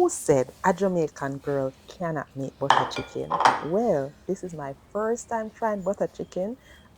Who said a Jamaican girl cannot make butter chicken? Well, this is my first time trying butter chicken,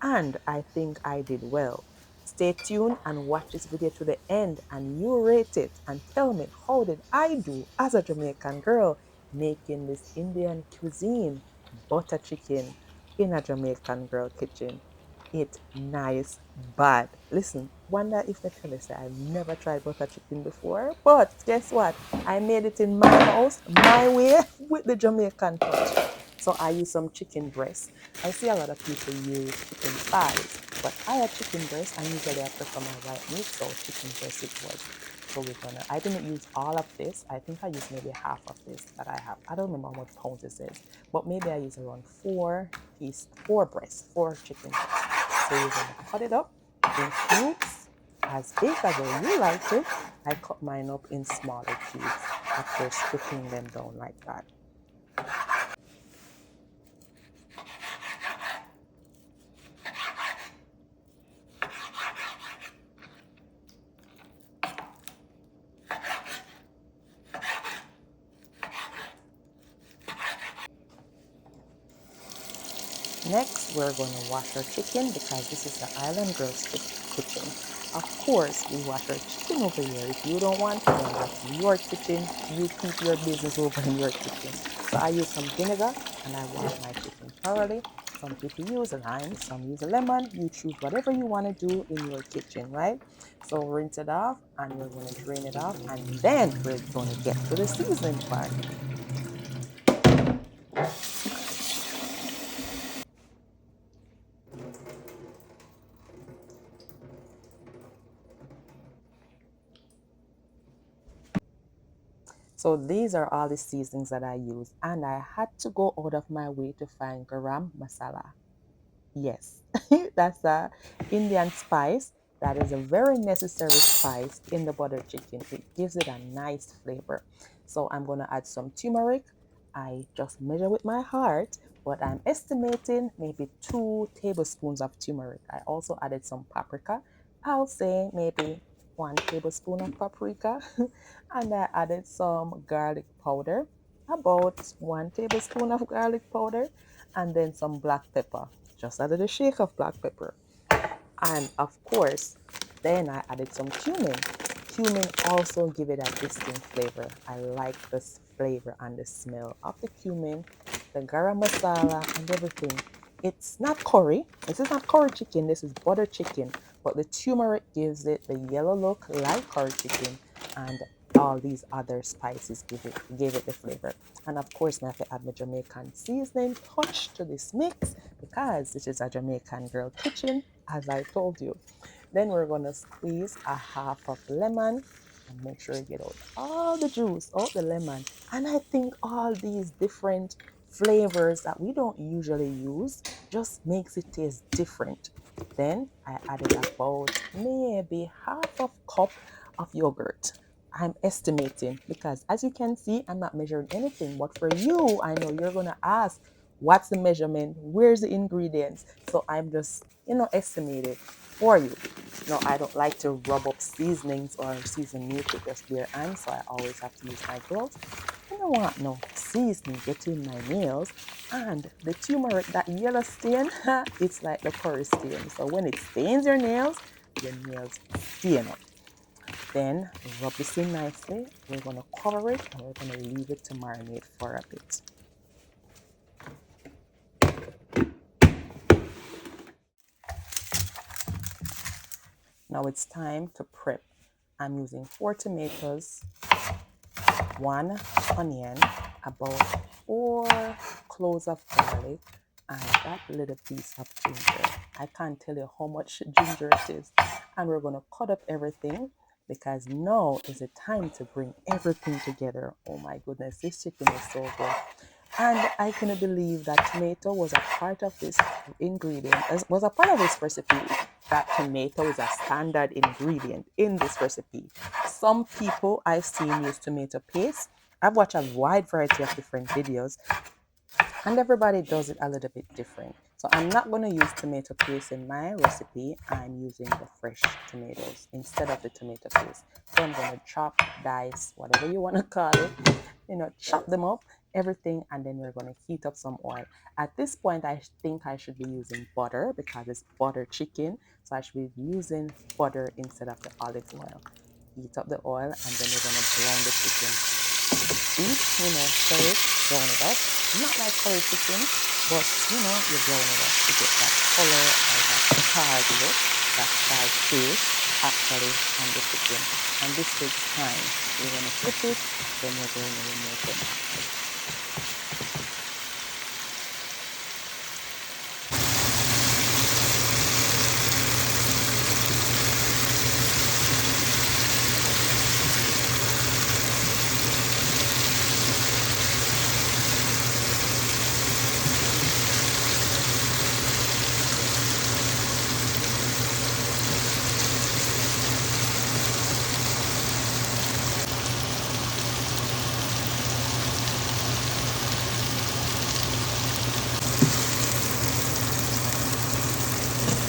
and I think I did well. Stay tuned and watch this video to the end, and you rate it and tell me how did I do as a Jamaican girl making this Indian cuisine, butter chicken, in a Jamaican girl kitchen. It nice bad. Listen, wonder if they tell us that I've never tried butter chicken before, but guess what? I made it in my house, my way, with the Jamaican touch. So I use some chicken breast. I see a lot of people use chicken thighs, but I had chicken breast, and usually I prefer my white meat, so chicken breast it was. So I didn't use all of this. I think I used maybe half of this that I have. I don't remember how much pounds this is, but maybe I use around four breasts, four chicken breasts. So you're gonna cut it up in cubes as big as you like it. I cut mine up in smaller cubes after stripping them down like that. Next, we're going to wash our chicken because this is the Island Girls kitchen. Of course, we wash our chicken over here. If you don't want to, then that's your kitchen. You keep your business over in your kitchen. So I use some vinegar and I wash my chicken thoroughly. Some people use a lime, some use a lemon. You choose whatever you want to do in your kitchen, right? So rinse it off and we're going to drain it off, and then we're going to get to the seasoning part. So these are all the seasonings that I use, and I had to go out of my way to find garam masala. Yes, that's a Indian spice that is a very necessary spice in the butter chicken. It gives it a nice flavor. So I'm going to add some turmeric. I just measure with my heart, but I'm estimating maybe 2 tablespoons of turmeric. I also added some paprika. I'll say maybe 1 tablespoon of paprika. And I added some garlic powder, about 1 tablespoon of garlic powder, and then some black pepper, just a little shake of black pepper. And of course, then I added some cumin. Cumin also give it a distinct flavor. I like this flavor and the smell of the cumin, the garam masala and everything. It's not curry. This is not curry chicken. This is butter chicken. But the turmeric gives it the yellow look like curry chicken, and all these other spices give it the flavor. And of course, I have to add my Jamaican seasoning touch to this mix because this is a Jamaican girl kitchen, as I told you. Then we're gonna squeeze a half of lemon and make sure you get out all the juice out the lemon. And I think all these different flavors that we don't usually use just makes it taste different. Then I added about maybe half a cup of yogurt. I'm estimating because as you can see, I'm not measuring anything. But for you, I know you're gonna ask, what's the measurement? Where's the ingredients? So I'm just, estimated for you. No, I don't like to rub up seasonings or season meat with just bare hands, so I always have to use my gloves. I don't want no seasoning getting my nails. And the turmeric, that yellow stain, it's like the curry stain. So when it stains your nails stain up. Then rub this in nicely. We're going to cover it and we're going to leave it to marinate for a bit. Now it's time to prep. I'm using 4 tomatoes, 1 onion, about 4 cloves of garlic, and that little piece of ginger. I can't tell you how much ginger it is. And we're going to cut up everything because now is the time to bring everything together. Oh my goodness, this chicken is so good. And I couldn't believe that tomato was a part of this ingredient, was a part of this recipe. That tomato is a standard ingredient in this recipe. Some people I've seen use tomato paste. I've watched a wide variety of different videos, and everybody does it a little bit different. So I'm not going to use tomato paste in my recipe. I'm using the fresh tomatoes instead of the tomato paste. So I'm going to chop, dice, whatever you want to call it, chop them up, everything, and then we're going to heat up some oil. At this point, I think I should be using butter because it's butter chicken. So I should be using butter instead of the olive oil. Heat up the oil, and then we're going to brown the chicken. Eat, stir it, brown it up. Not like curry chicken, but you brown it up to get that color or that charred look, that charred taste actually on the chicken. And this takes time. We're going to flip it, then we're going to remove it.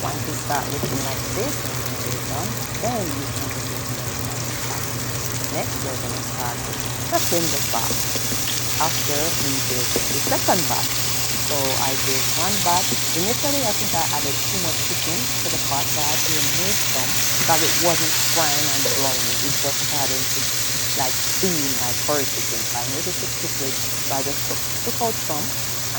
Once you start looking like this, when you're done, then you can begin to fat. Next, we're going to start prepping the fat after we did the second batch. So I did one batch. Initially, I think I added too much chicken to the pot, so I had to remove some because it wasn't frying and browning. It was starting to like steam like curry chicken. So I noticed it quickly, so I just took out some,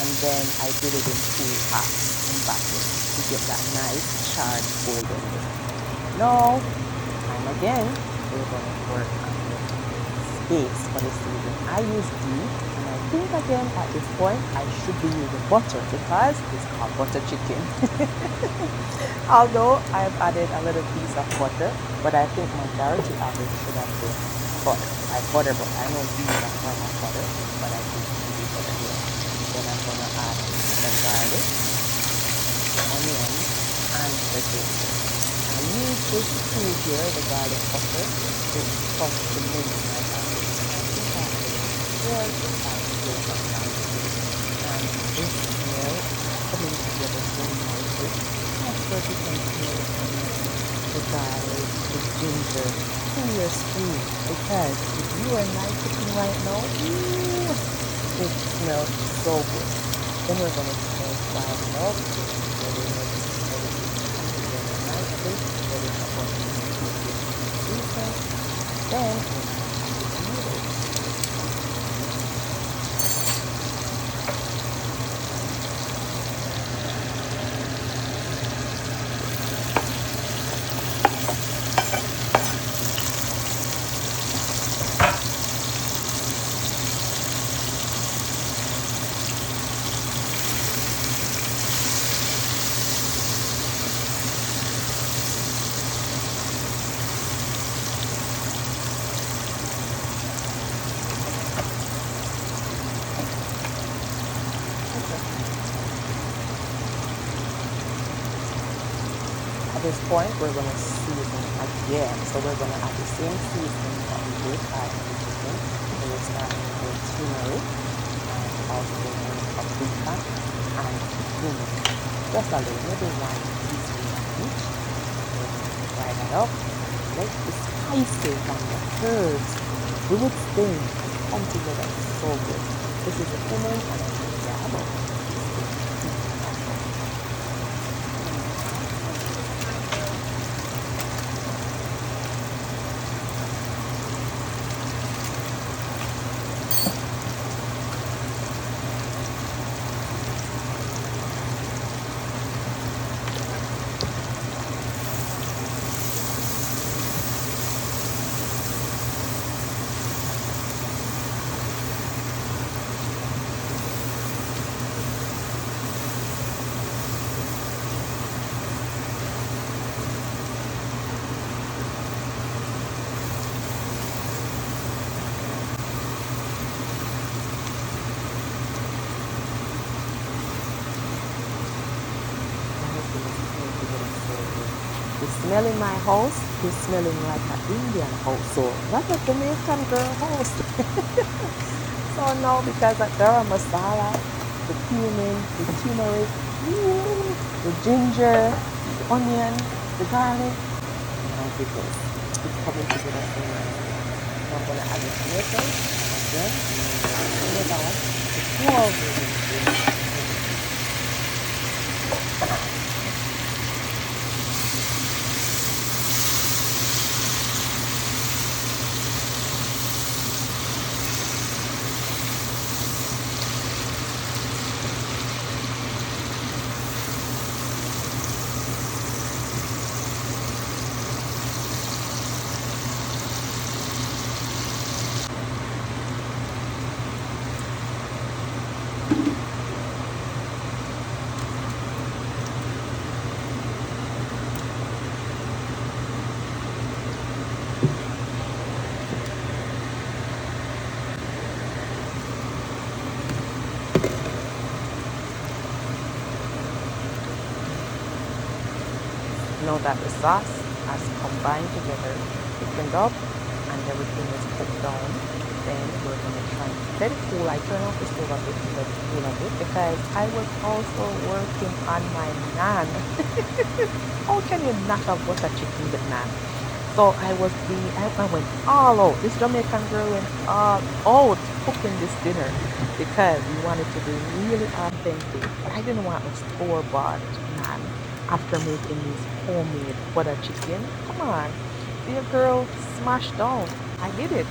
and then I did it in two halves in batches to get that nice charred golden look. Now, time again, we're going to work on the base for the season. I use ghee, and I think again at this point I should be using butter because it's called butter chicken. Although I've added a little piece of butter, but I think majority of it should have been butter. But I know ghee is a form of butter, but I think it should be butter here. Then I'm going to add the garlic, onion, and the ginger. I use this tool here, the garlic butter, to cut the mince my garlic. I think I have 4 to 5 cloves of garlic. And this smell coming together so nicely. Of course, you can smell the onion, the garlic, the ginger through your spoon. Because if you are not cooking right now, it smells so good. Then we're going to stir fry it up. Then at this point, we're going to season again. So we're going to add the same seasoning that we did add to the chicken. So we're starting with turmeric and also paprika and cumin. Just a little, maybe 1 teaspoon of each. We're going to fry that up. Let the spices and the herbs do its thing. Come together so good. This is the cumin and the yellow. The smell in my house is smelling like an Indian house. So not a Jamaican girl house. So now because of garam masala, the cumin, the turmeric, the ginger, the onion, the garlic, my goodness, it's coming together so nice. So I'm gonna add the tomatoes. then turn it on. It's more really. Know that the sauce has combined together, thickened up, and everything is cooked down. Then we're going to try and let it cool. I turn off the stove a bit to let it cool a bit because I was also working on my naan. How can you not have butter chicken with naan? So I went all out. This Jamaican girl went all out cooking this dinner because we wanted to be really authentic. I didn't want a store-bought naan after making this homemade butter chicken. Come on, be a girl smashed down. I did it.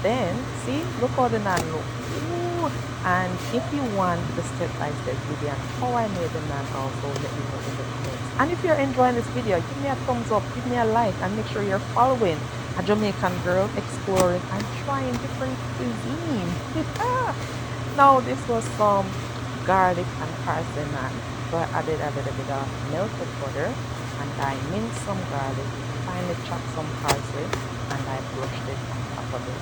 Then, see, look how the naan look. Ooh. And if you want the step-by-step video on how I made the naan also, let me know in the comments. And if you're enjoying this video, give me a thumbs up, give me a like, and make sure you're following a Jamaican girl exploring and trying different cuisine. Now, this was some garlic and parsley naan. So I added a little bit of melted butter, and I minced some garlic, finely chopped some parsley, and I brushed it on top of it.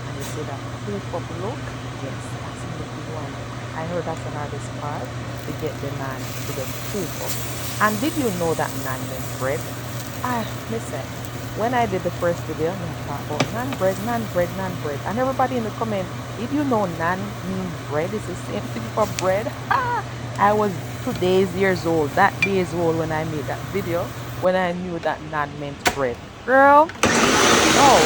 And you see that poof up look? Yes, that's what you want. I heard that's the hardest part, to get the naan to the poof up. And did you know that naan means bread? Listen, when I did the first video, I thought about naan bread, naan bread, naan bread. And everybody in the comment, did you know naan means bread? It's the same thing for bread. I was 2 years old, that days old when I made that video, when I knew that naan meant bread. Girl, no,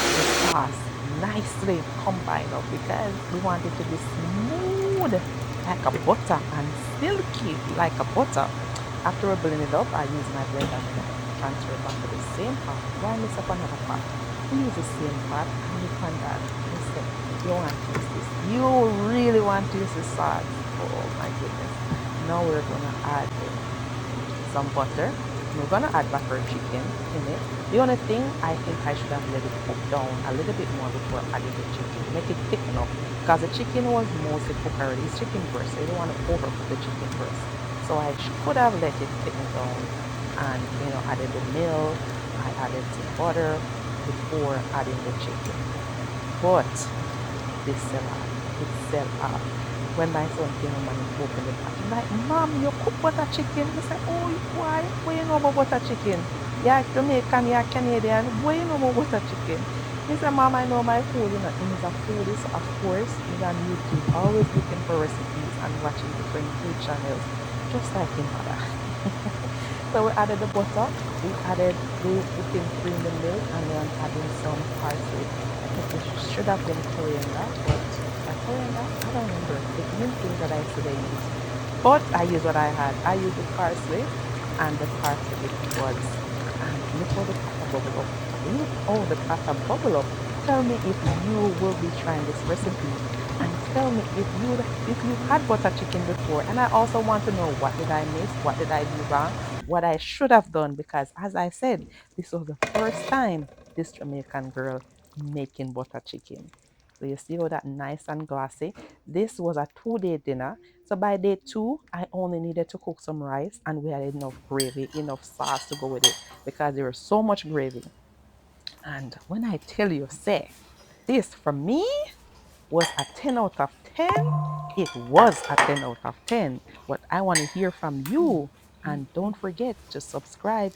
the sauce nicely combined up because we want it to be smooth like a butter and silky like a butter. After we blend it up, I use my blender and transfer it back to the same pot. Why mix up another pot? We use the same pot and you can that. Listen, you want to use this. You really want to use the sauce. Oh my goodness. Now we're gonna add some butter. We're gonna add butter chicken in it. The only thing I think I should have let it cook down a little bit more before adding the chicken. Make it thick enough because the chicken was mostly cooked already. It's chicken breast, so you don't want to overcook the chicken breast. So I could have let it thicken down and added the milk. I added some butter before adding the chicken. But this fell off. It fell off. When my son came home and he opened the pot, he's like, Mom, you cook butter chicken? I said, oh, why? Why you know about butter chicken? Yeah, Jamaican, yeah, Canadian. Why you know about butter chicken? He said, Mom, I know my food. He's a foodie, so of course, he's on YouTube, always looking for recipes and watching different food channels, just like his mother. So we added the butter, we added the whipping cream, the milk, and then adding some parsley. I think it should have been coriander, but coriander, I don't remember. The main thing that I said I used. But I used what I had. I used the parsley, and the parsley it was. And look how the pata bubble up. Look how the pata bubble up. Tell me if you will be trying this recipe, and tell me if you had butter chicken before. And I also want to know, what did I miss? What did I do wrong? What I should have done, because as I said, this was the first time this Jamaican girl making butter chicken. So you see how that nice and glossy. This was a 2-day dinner. So by day 2, I only needed to cook some rice, and we had enough gravy, enough sauce to go with it because there was so much gravy. And when I tell you, say, this for me was a 10 out of 10. It was a 10 out of 10. But I want to hear from you. And don't forget to subscribe.